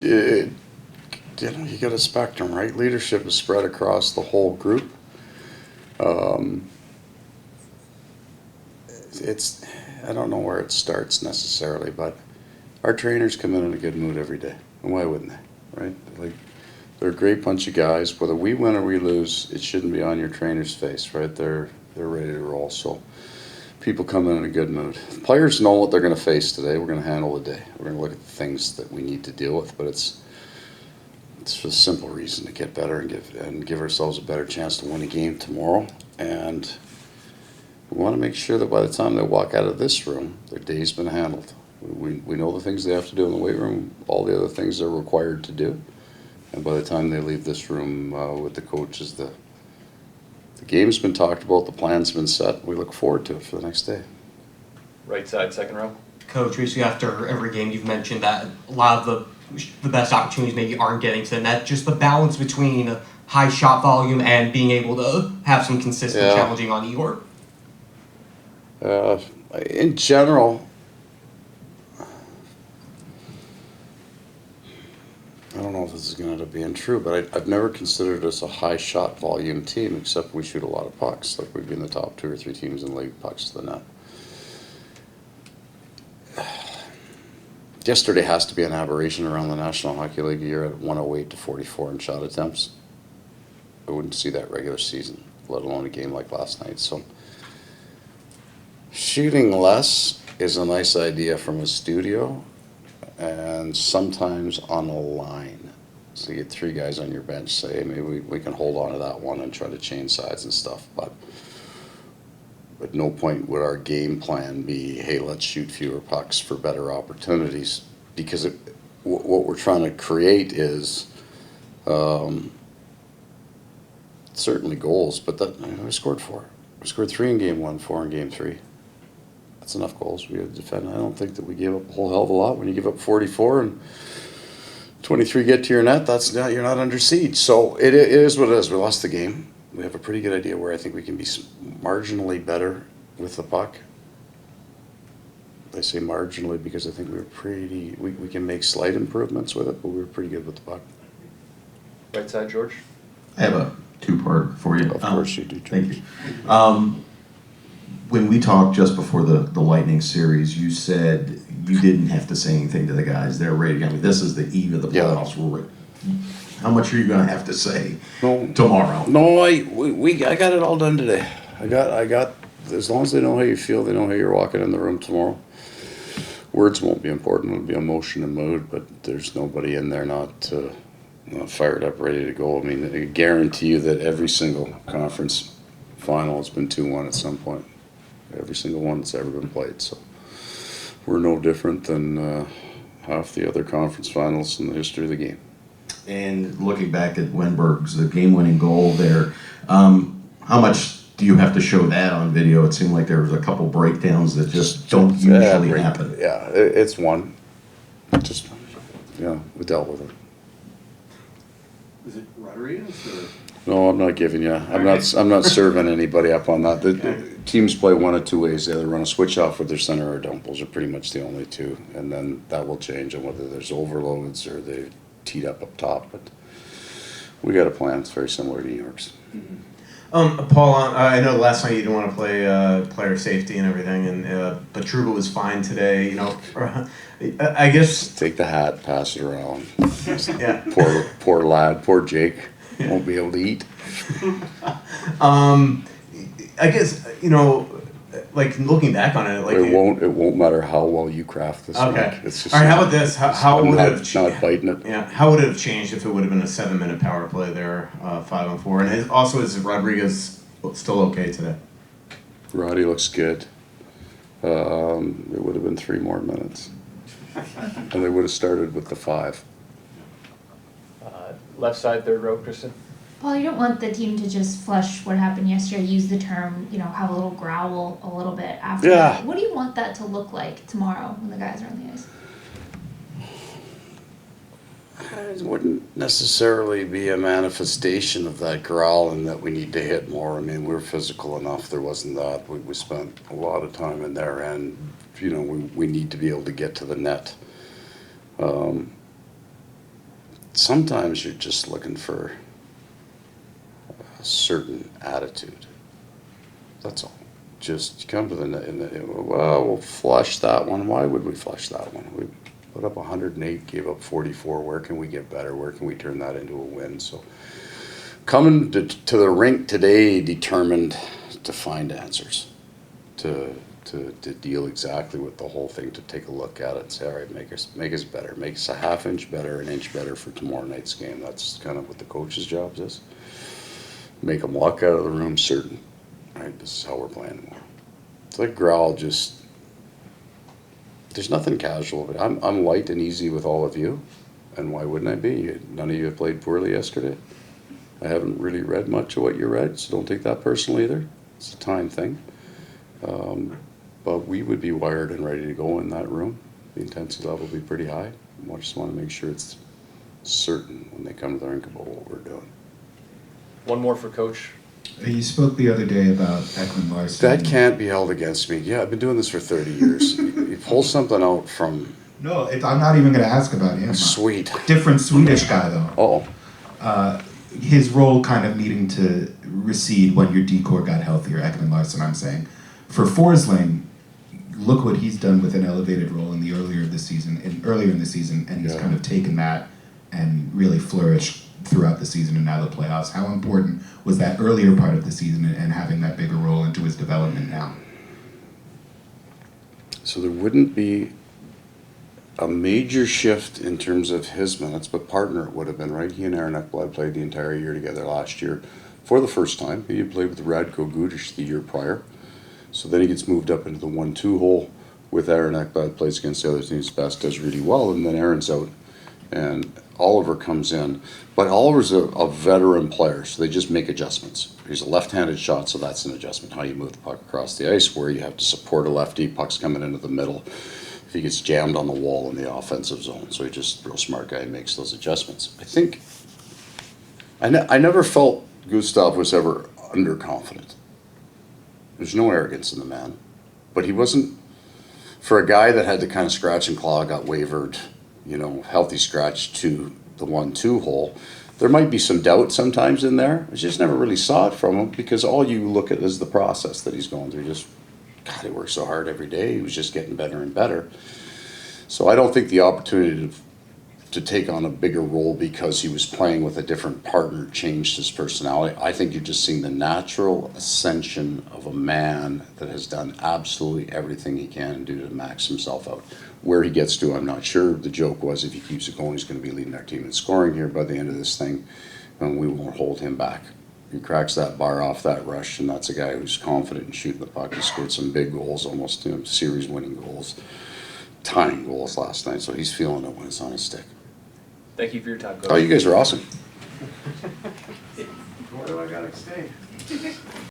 It, you got a spectrum, right? Leadership is spread across the whole group. It's, I don't know where it starts necessarily, but our trainers come in a good mood every day. And why wouldn't they, right? Like, they're a great bunch of guys. Whether we win or we lose, it shouldn't be on your trainer's face, right? They're ready to roll. So people come in a good mood. Players know what they're going to face today. We're going to handle the day. We're going to look at the things that we need to deal with, but it's for the simple reason to get better and give ourselves a better chance to win a game tomorrow. And we want to make sure that by the time they walk out of this room, their day's been handled. We know the things they have to do in the weight room, all the other things they're required to do. And by the time they leave this room with the coaches, the game's been talked about, the plan's been set. We look forward to it for the next day. Right side, second row. Coach, recently after every game you've mentioned that a lot of the best opportunities maybe aren't getting to the net. Just the balance between high shot volume and being able to have some consistent challenging on Igor. In general, I don't know if this is going to end up being true, but I've never considered us a high shot volume team, except we shoot a lot of pucks. Like, we've been the top 2 or 3 teams in the league pucks to the net. Yesterday has to be an aberration around the National Hockey League year at 108 to 44 in shot attempts. I wouldn't see that regular season, let alone a game like last night. So shooting less is a nice idea from a studio, and sometimes on a line. So you get 3 guys on your bench, say, hey, maybe we can hold on to that one and try to change sides and stuff. But at no point would our game plan be, hey, let's shoot fewer pucks for better opportunities, because what we're trying to create is certainly goals, but we scored 4. We scored 3 in game 1, 4 in game 3. That's enough goals. We had to defend. I don't think that we gave up a whole hell of a lot. When you give up 44 and 23 get to your net, you're not under siege. So it is what it is. We lost the game. We have a pretty good idea where I think we can be marginally better with the puck. I say marginally because I think we can make slight improvements with it, but we were pretty good with the puck. Right side, George. I have a 2-part for you. Of course you do, George. Thank you. When we talked just before the Lightning series, you said you didn't have to say anything to the guys. They're ready. I mean, this is the eve of the playoffs. Yeah. How much are you going to have to say tomorrow? No, I got it all done today. I got. As long as they know how you feel, they know how you're walking in the room tomorrow. Words won't be important. It'll be emotion and mood, but there's nobody in there not fired up, ready to go. I mean, I guarantee you that every single conference final has been 2-1 at some point. Every single one that's ever been played. So we're no different than half the other conference finals in the history of the game. And looking back at Wenberg's, the game-winning goal there, how much do you have to show that on video? It seemed like there was a couple breakdowns that just don't usually happen. Yeah, it's one. We dealt with it. Is it Rodriguez or? No, I'm not giving you. I'm not serving anybody up on that. The teams play one of 2 ways. They either run a switch off with their center or don't. Those are pretty much the only 2, and then that will change on whether there's overloads or they teed up top. But we got a plan. It's very similar to New York's. Mm-hmm. Paul, I know last night you didn't want to play player safety and everything, and but Trouba was fine today. You know, I guess take the hat, pass it around. Yeah. Poor lad, poor Jake. Won't be able to eat. I guess, like looking back on it, like it won't matter how well you craft this. Okay. It's just, all right. How about this? How would it have not biting it? Yeah. How would it have changed if it would have been a 7-minute power play there, 5-on-4? And also, is Rodriguez still okay today? Roddy looks good. It would have been 3 more minutes, and they would have started with the 5. Left side, third row, Kristen. Paul, you don't want the team to just flush what happened yesterday, use the term, have a little growl a little bit after. Yeah. What do you want that to look like tomorrow when the guys are on the ice? It wouldn't necessarily be a manifestation of that growl and that we need to hit more. I mean, we're physical enough. There wasn't that. We spent a lot of time in there, and we need to be able to get to the net. sometimes you're just looking for a certain attitude. That's all. Just come to well, we'll flush that one. Why would we flush that one? We put up 108, gave up 44. Where can we get better? Where can we turn that into a win? So coming to the rink today determined to find answers, to deal exactly with the whole thing, to take a look at it and say, all right, make us better, make us a half inch better, an inch better for tomorrow night's game. That's kind of what the coach's job is. Make them walk out of the room certain, right, this is how we're playing tomorrow. It's like growl, just, there's nothing casual. But I'm light and easy with all of you, and why wouldn't I be? None of you have played poorly yesterday. I haven't really read much of what you read, so don't take that personally either. It's a time thing. But we would be wired and ready to go in that room. The intensity level would be pretty high. I just want to make sure it's certain when they come to the rink about what we're doing. One more for Coach. You spoke the other day about Ekman Larson. That can't be held against me. Yeah, I've been doing this for 30 years. You pull something out from... No, I'm not even going to ask about him. Sweet. Different Swedish guy, though. Uh-oh. His role kind of needing to recede when your decor got healthier, Ekman Larson, I'm saying. For Forsling, look what he's done with an elevated role in the earlier in the season, and he's kind of taken that and really flourished throughout the season and now the playoffs. How important was that earlier part of the season and having that bigger role into his development now? So there wouldn't be a major shift in terms of his minutes, but partner it would have been, right? He and Aaron Ekblad played the entire year together last year for the first time. He had played with Radko Gudic the year prior. So then he gets moved up into the 1-2 hole with Aaron Ekblad, plays against the other team's best, does really well, and then Aaron's out and Oliver comes in. But Oliver's a veteran player, so they just make adjustments. He's a left-handed shot, so that's an adjustment, how you move the puck across the ice, where you have to support a lefty, puck's coming into the middle. If he gets jammed on the wall in the offensive zone, so he just, real smart guy, makes those adjustments. I think, I never felt Gustav was ever underconfident. There's no arrogance in the man, but he wasn't, for a guy that had to kind of scratch and claw, got wavered, healthy scratch to the 1-2 hole. There might be some doubt sometimes in there. I just never really saw it from him because all you look at is the process that he's going through. Just, God, he works so hard every day. He was just getting better and better. So I don't think the opportunity to take on a bigger role because he was playing with a different partner changed his personality. I think you're just seeing the natural ascension of a man that has done absolutely everything he can do to max himself out. Where he gets to, I'm not sure. The joke was if he keeps it going, he's going to be leading our team in scoring here by the end of this thing, and we won't hold him back. He cracks that bar off that rush, and that's a guy who's confident in shooting the puck. He scored some big goals, almost series-winning goals, tying goals last night, so he's feeling it when it's on his stick. Thank you for your time, Coach. Oh, you guys are awesome. Where do I gotta stay?